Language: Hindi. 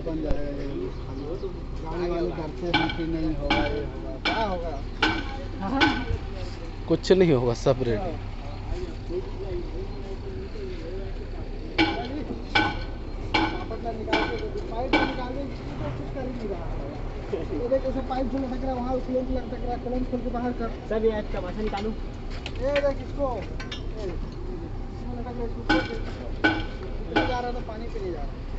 बन जाएगा। गाड़ी वाले करते हैं कि नहीं होगा, ये होगा, क्या होगा? कुछ नहीं होगा, सब रेडी। पाइप खोल सक रहा है वहाँ, कलम लग सक रहा है, कलम खोल के बाहर कर। सब ये का भाषा निकालू। ये देख इसको, इसमें लगा के इसको जा रहा था, पानी पे नहीं जा रहा।